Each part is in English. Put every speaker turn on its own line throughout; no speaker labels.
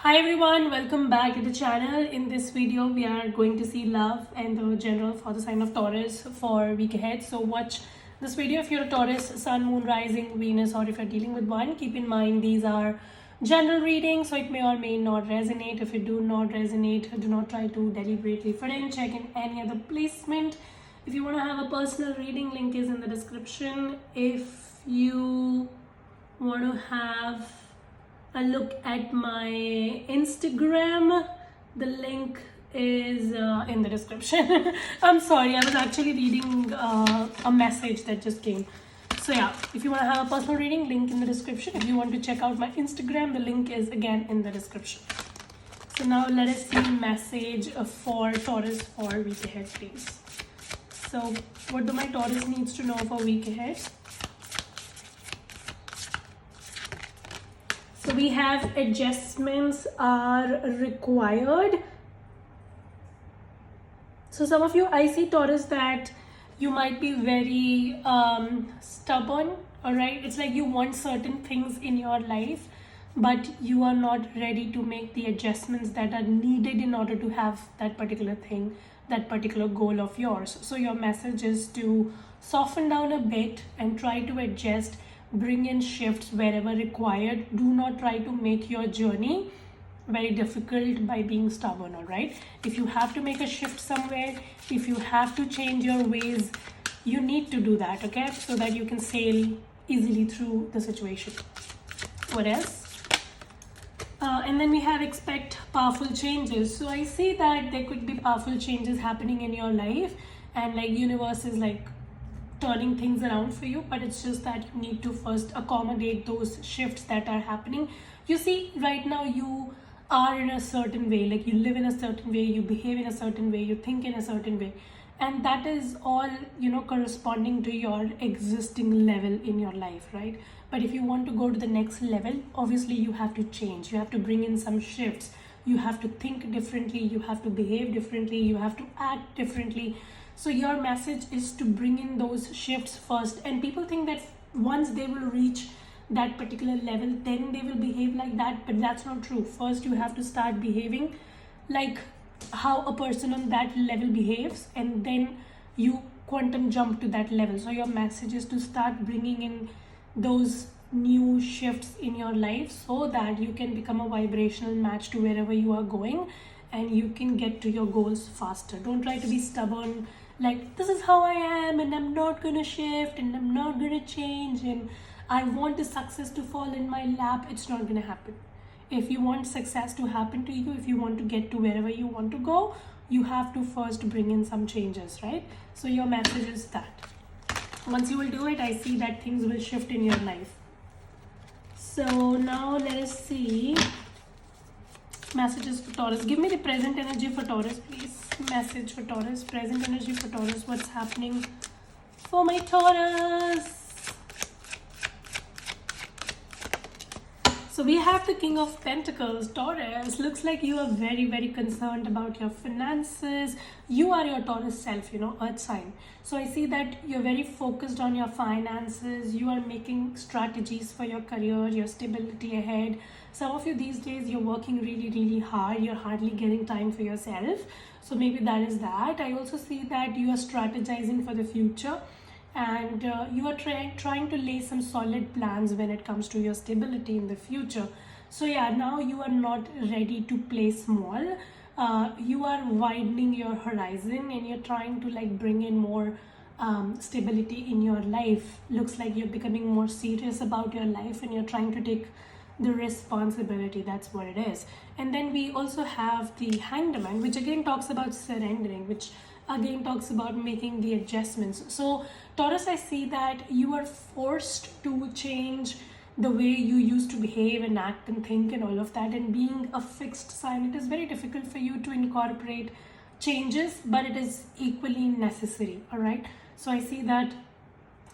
Hi everyone, welcome back to the channel. In this video, we are going to see love and the general for the sign of Taurus for week ahead. So watch this video if you're a Taurus, Sun, Moon, Rising, Venus, or if you're dealing with one. Keep in mind these are general readings, so it may or may not resonate. If it do not resonate, do not try to deliberately fit in. Check in any other placement. If you want to have a personal reading, link is in the description. If you want to have a look at my Instagram, the link is in the description. I'm sorry, I was actually reading a message that just came. So yeah, if you want to have a personal reading, link in the description. If you want to check out my Instagram, the link is again in the description. So now let us see message for Taurus for week ahead, please. So what do my Taurus needs to know for week ahead? So we have adjustments are required. So some of you, I see Taurus that you might be very stubborn, all right? It's like you want certain things in your life, but you are not ready to make the adjustments that are needed in order to have that particular thing, that particular goal of yours. So your message is to soften down a bit and try to adjust, bring in shifts wherever required. Do not try to make your journey very difficult by being stubborn, all right? If you have to make a shift somewhere, if you have to change your ways, you need to do that, okay? So that you can sail easily through the situation. What else? And then we have expect powerful changes. So I see that there could be powerful changes happening in your life, and like universe is like turning things around for you, but it's just that you need to first accommodate those shifts that are happening. You see, right now you are in a certain way, like you live in a certain way, you behave in a certain way, you think in a certain way, and that is all, corresponding to your existing level in your life, right? But if you want to go to the next level, obviously you have to change, you have to bring in some shifts, you have to think differently, you have to behave differently, you have to act differently. So your message is to bring in those shifts first, and people think that once they will reach that particular level, then they will behave like that, but that's not true. First you have to start behaving like how a person on that level behaves, and then you quantum jump to that level. So your message is to start bringing in those new shifts in your life so that you can become a vibrational match to wherever you are going, and you can get to your goals faster. Don't try to be stubborn, like this is how I am and I'm not gonna shift and I'm not gonna change and I want the success to fall in my lap. It's not gonna happen. If you want success to happen to you, if you want to get to wherever you want to go, you have to first bring in some changes, right? So your message is that once you will do it, I see that things will shift in your life. So now let us see messages for Taurus. Give me the present energy for Taurus, please. Message for Taurus, present energy for Taurus. What's happening for my Taurus? So we have the King of Pentacles. Taurus, looks like you are very, very concerned about your finances. You are your Taurus self, earth sign. So I see that you're very focused on your finances. You are making strategies for your career, your stability ahead. Some of you these days, you're working really, really hard. You're hardly getting time for yourself. So maybe that is that. I also see that you are strategizing for the future, and you are trying to lay some solid plans when it comes to your stability in the future. So yeah, now you are not ready to play small. You are widening your horizon, and you're trying to like bring in more stability in your life. Looks like you're becoming more serious about your life, and you're trying to take the responsibility. That's what it is. And then we also have the Hanged Man, which again talks about surrendering, which again talks about making the adjustments. So Taurus, I see that you are forced to change the way you used to behave and act and think and all of that, and being a fixed sign, it is very difficult for you to incorporate changes, but it is equally necessary, all right? So I see that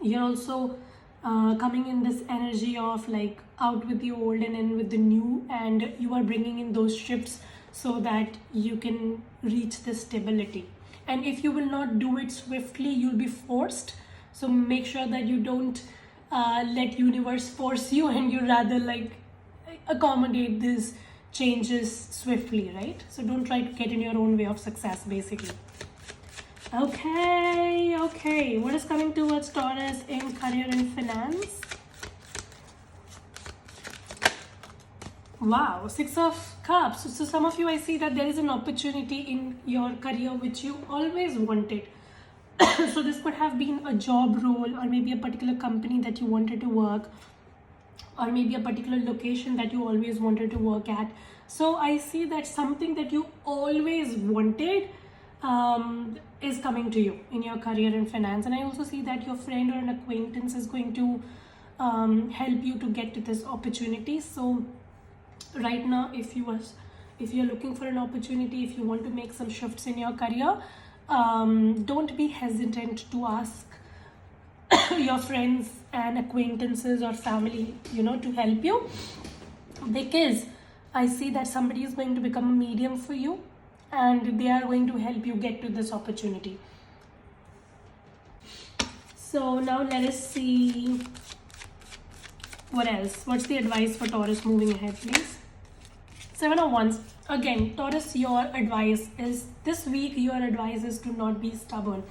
you're also coming in this energy of like out with the old and in with the new, and you are bringing in those shifts so that you can reach the stability. And if you will not do it swiftly, you'll be forced. So make sure that you don't let universe force you, and you rather like accommodate this changes swiftly, right? So don't try to get in your own way of success, basically. Okay. What is coming towards Taurus in career and finance? Wow, Six of Cups. So some of you, I see that there is an opportunity in your career which you always wanted. So this could have been a job role, or maybe a particular company that you wanted to work, or maybe a particular location that you always wanted to work at. So I see that something that you always wanted is coming to you in your career and finance. And I also see that your friend or an acquaintance is going to help you to get to this opportunity. So right now, if you're looking for an opportunity, if you want to make some shifts in your career, don't be hesitant to ask your friends and acquaintances or family, to help you, because I see that somebody is going to become a medium for you and they are going to help you get to this opportunity. So now let us see what else. What's the advice for Taurus moving ahead, please? Seven of Wands. Again, Taurus, your advice is this week, your advice is to not be stubborn.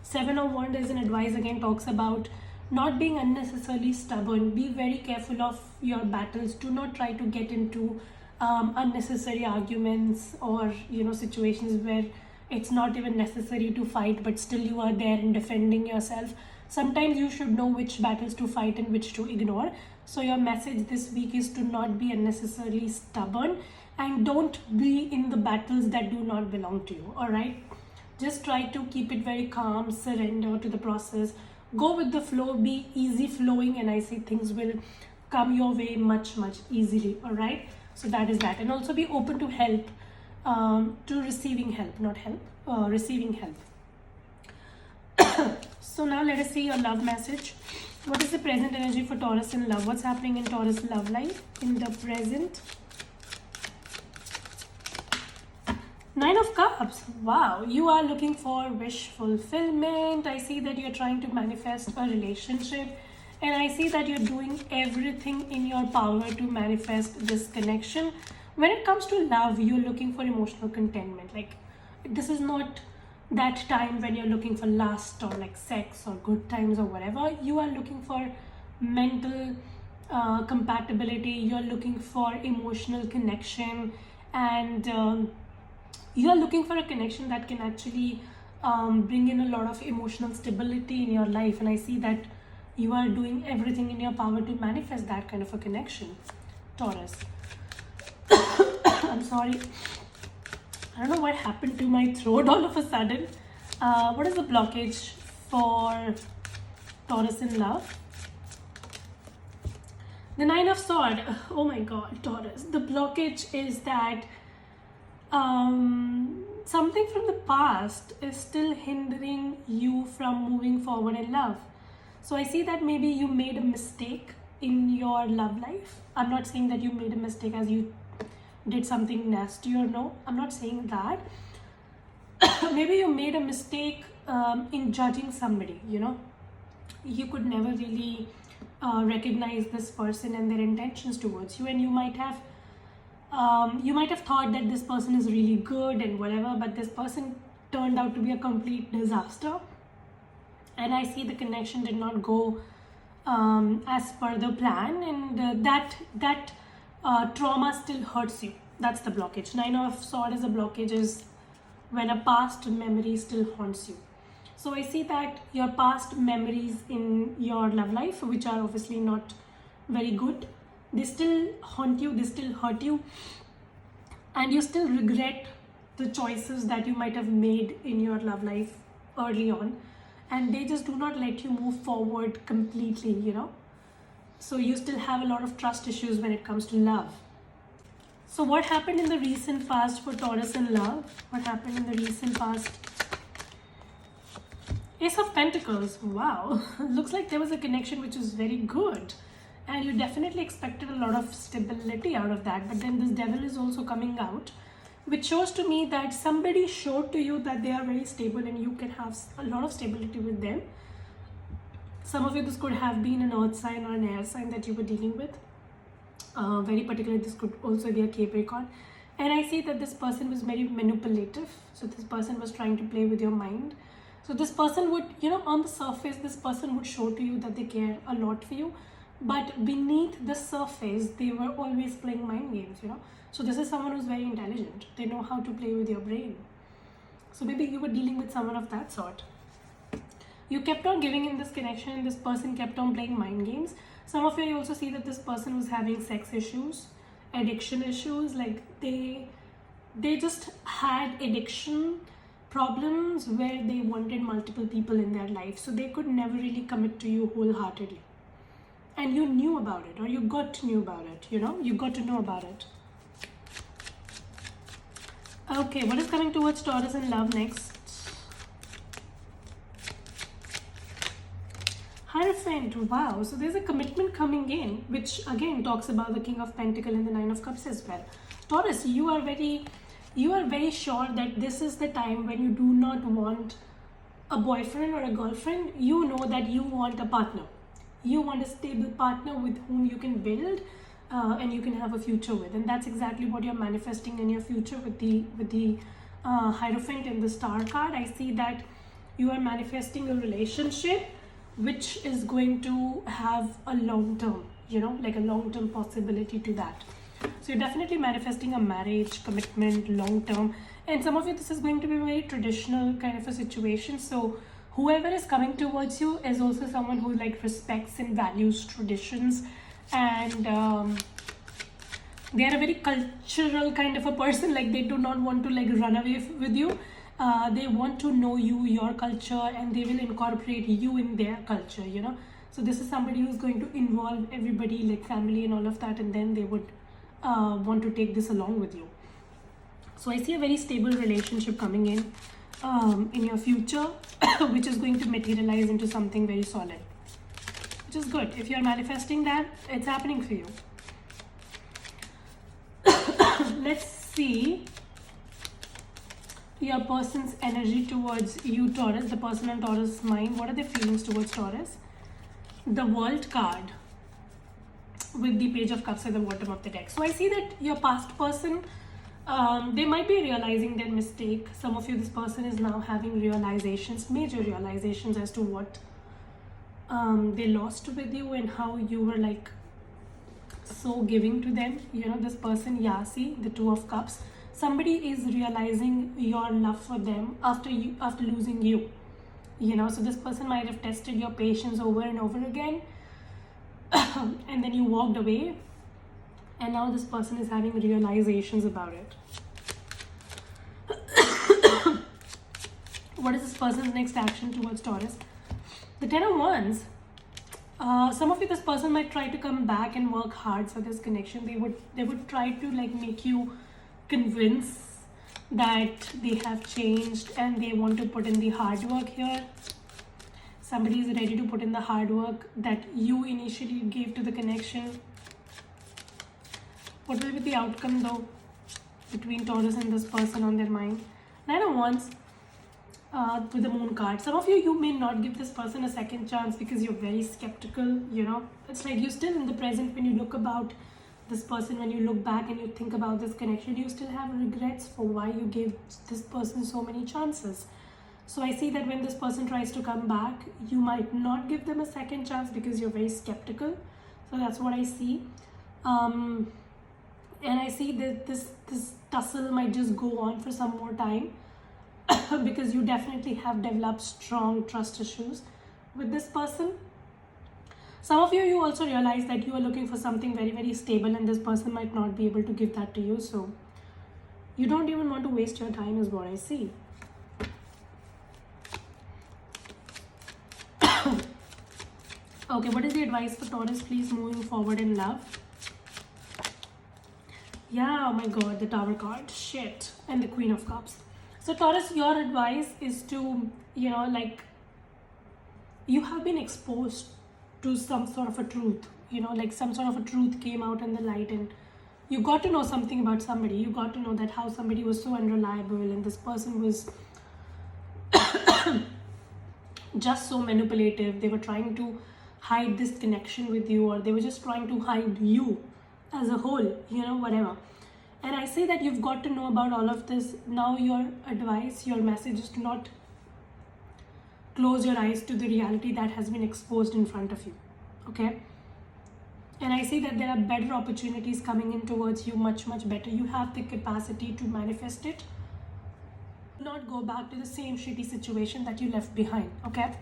Seven of Wands is an advice, again, talks about not being unnecessarily stubborn. Be very careful of your battles. Do not try to get into unnecessary arguments or situations where it's not even necessary to fight, but still you are there and defending yourself. Sometimes you should know which battles to fight and which to ignore. So your message this week is to not be unnecessarily stubborn and don't be in the battles that do not belong to you. All right, just try to keep it very calm, surrender to the process, go with the flow, be easy flowing, and I see things will come your way much easily. All right, so that is that. And also be open to help, to receiving help, not help, receiving help. So now let us see your love message. What is the present energy for Taurus in love? What's happening in Taurus love life in the present? Nine of Cups. Wow, you are looking for wish fulfillment. I see that you're trying to manifest a relationship, and I see that you're doing everything in your power to manifest this connection. When it comes to love, you're looking for emotional contentment. Like, this is not that time when you're looking for lust or like sex or good times or whatever. You are looking for mental compatibility. You're looking for emotional connection, and you are looking for a connection that can actually bring in a lot of emotional stability in your life. And I see that you are doing everything in your power to manifest that kind of a connection, Taurus. I'm sorry, I don't know what happened to my throat all of a sudden. What is the blockage for Taurus in love? The Nine of Swords. Oh my God, Taurus. The blockage is that something from the past is still hindering you from moving forward in love. So I see that maybe you made a mistake in your love life. I'm not saying that you made a mistake as you did something nasty, or no, I'm not saying that. Maybe you made a mistake in judging somebody. You could never really recognize this person and their intentions towards you, and you might have thought that this person is really good and whatever, but this person turned out to be a complete disaster. And I see the connection did not go as per the plan, and that trauma still hurts you. That's the blockage. Nine of Swords is a blockage, is when a past memory still haunts you. So I see that your past memories in your love life, which are obviously not very good, they still haunt you, they still hurt you, and you still regret the choices that you might have made in your love life early on, and they just do not let you move forward completely. So you still have a lot of trust issues when it comes to love. So what happened in the recent past for Taurus in love? What happened in the recent past? Ace of Pentacles. Wow. Looks like there was a connection which was very good, and you definitely expected a lot of stability out of that. But then this Devil is also coming out, which shows to me that somebody showed to you that they are very stable and you can have a lot of stability with them. Some of you, this could have been an earth sign or an air sign that you were dealing with. Very particular, this could also be a Capricorn. And I see that this person was very manipulative. So this person was trying to play with your mind. So this person would, on the surface, this person would show to you that they care a lot for you. But beneath the surface, they were always playing mind games. So this is someone who's very intelligent. They know how to play with your brain. So maybe you were dealing with someone of that sort. You kept on giving in this connection and this person kept on playing mind games. Some of you also see that this person was having sex issues, addiction issues, like they just had addiction problems where they wanted multiple people in their life. So they could never really commit to you wholeheartedly. And you knew about it, or you got to know about it, you got to know about it. Okay, what is coming towards Taurus in love next? Hierophant, wow. So there's a commitment coming in, which again talks about the King of Pentacles and the Nine of Cups as well. Taurus, you are very sure that this is the time when you do not want a boyfriend or a girlfriend. You know that you want a partner. You want a stable partner with whom you can build and you can have a future with, and that's exactly what you're manifesting in your future with the Hierophant and the Star card. I see that you are manifesting a relationship which is going to have a long term, like a long term possibility to that. So you're definitely manifesting a marriage, commitment, long term, and some of you, this is going to be a very traditional kind of a situation. So whoever is coming towards you is also someone who like respects and values traditions, and they are a very cultural kind of a person. Like they do not want to like run away with you. They want to know you, your culture, and they will incorporate you in their culture, So this is somebody who's going to involve everybody, like family and all of that, and then they would want to take this along with you. So I see a very stable relationship coming in your future, which is going to materialize into something very solid, which is good. If you're manifesting that, it's happening for you. Let's see your person's energy towards you, Taurus. The person on Taurus' mind, what are their feelings towards Taurus? The World card with the Page of Cups at the bottom of the deck. So I see that your past person, they might be realizing their mistake. Some of you, this person is now having realizations, major realizations as to what they lost with you and how you were like so giving to them. This person, see, the Two of Cups. Somebody is realizing your love for them after losing you. So this person might have tested your patience over and over again, and then you walked away, and now this person is having realizations about it. What is this person's next action towards Taurus? The Ten of Wands. Some of you, this person might try to come back and work hard for this connection. They would try to like make you convince that they have changed and they want to put in the hard work here. Somebody is ready to put in the hard work that you initially gave to the connection. What will be the outcome though between Taurus and this person on their mind? Nine of Wands with the Moon card. Some of you may not give this person a second chance because you're very skeptical. It's like you're still in the present when you look about this person. When you look back and you think about this connection, you still have regrets for why you gave this person so many chances. So I see that when this person tries to come back, you might not give them a second chance because you're very skeptical. So that's what I see. And I see that this tussle might just go on for some more time because you definitely have developed strong trust issues with this person. Some of you also realize that you are looking for something very, very stable, and this person might not be able to give that to you. So you don't even want to waste your time is what I see. Okay, what is the advice for Taurus, please, moving forward in love? Yeah, oh my god, the Tower card, shit, and the Queen of Cups. So Taurus, your advice is to, you have been exposed to some sort of a truth, like some sort of a truth came out in the light, and you got to know something about somebody. You got to know that how somebody was so unreliable, and this person was just so manipulative. They were trying to hide this connection with you, or they were just trying to hide you as a whole, whatever. And I say that you've got to know about all of this. Now your advice, your message is to not close your eyes to the reality that has been exposed in front of you. Okay? And I say that there are better opportunities coming in towards you, much, much better. You have the capacity to manifest it. Do not go back to the same shitty situation that you left behind. Okay?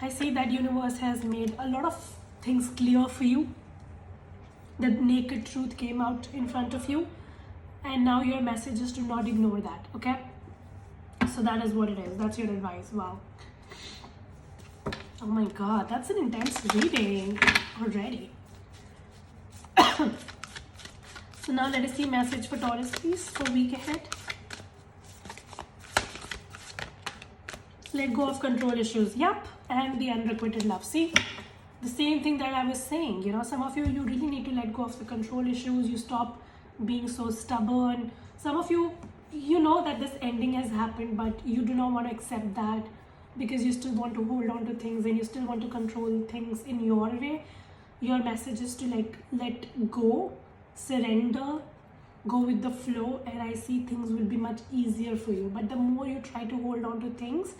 I say that universe has made a lot of things clear for you. The naked truth came out in front of you, and now your message is to not ignore that. Okay? So that is what it is. That's your advice. Wow. Oh my god, that's an intense reading already. So now let us see message for Taurus, please, for week ahead. Let go of control issues. Yep. And the unrequited love. See, the same thing that I was saying. Some of you really need to let go of the control issues. You stop being so stubborn. Some of you, know that this ending has happened, but you do not want to accept that because you still want to hold on to things and you still want to control things in your way. Your message is to let go, surrender, go with the flow, and I see things will be much easier for you. But the more you try to hold on to things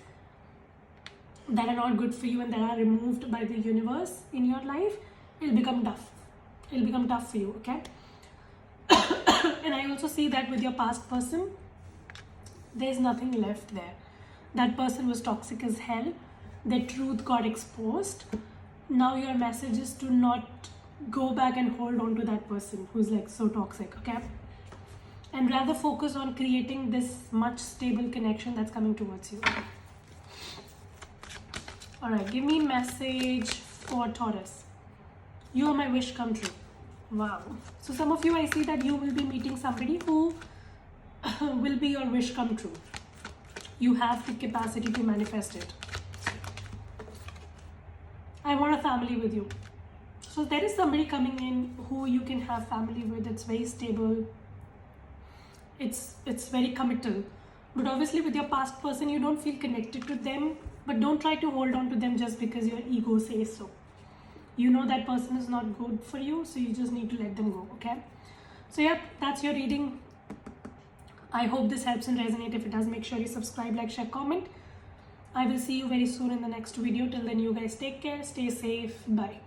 that are not good for you and that are removed by the universe in your life, it'll become tough. It'll become tough for you, okay? And I also see that with your past person, there's nothing left there. That person was toxic as hell. The truth got exposed. Now your message is to not go back and hold on to that person who's so toxic, okay? And rather focus on creating this much stable connection that's coming towards you. Alright, give me message for Taurus. You are my wish come true. Wow. So some of you, I see that you will be meeting somebody who will be your wish come true. You have the capacity to manifest it. I want a family with you. So there is somebody coming in who you can have family with. It's very stable. It's very committal. But obviously with your past person, you don't feel connected to them. But don't try to hold on to them just because your ego says so. You know that person is not good for you, so you just need to let them go, okay? So yeah, that's your reading. I hope this helps and resonates. If it does, make sure you subscribe, like, share, comment. I will see you very soon in the next video. Till then, you guys take care, stay safe, bye.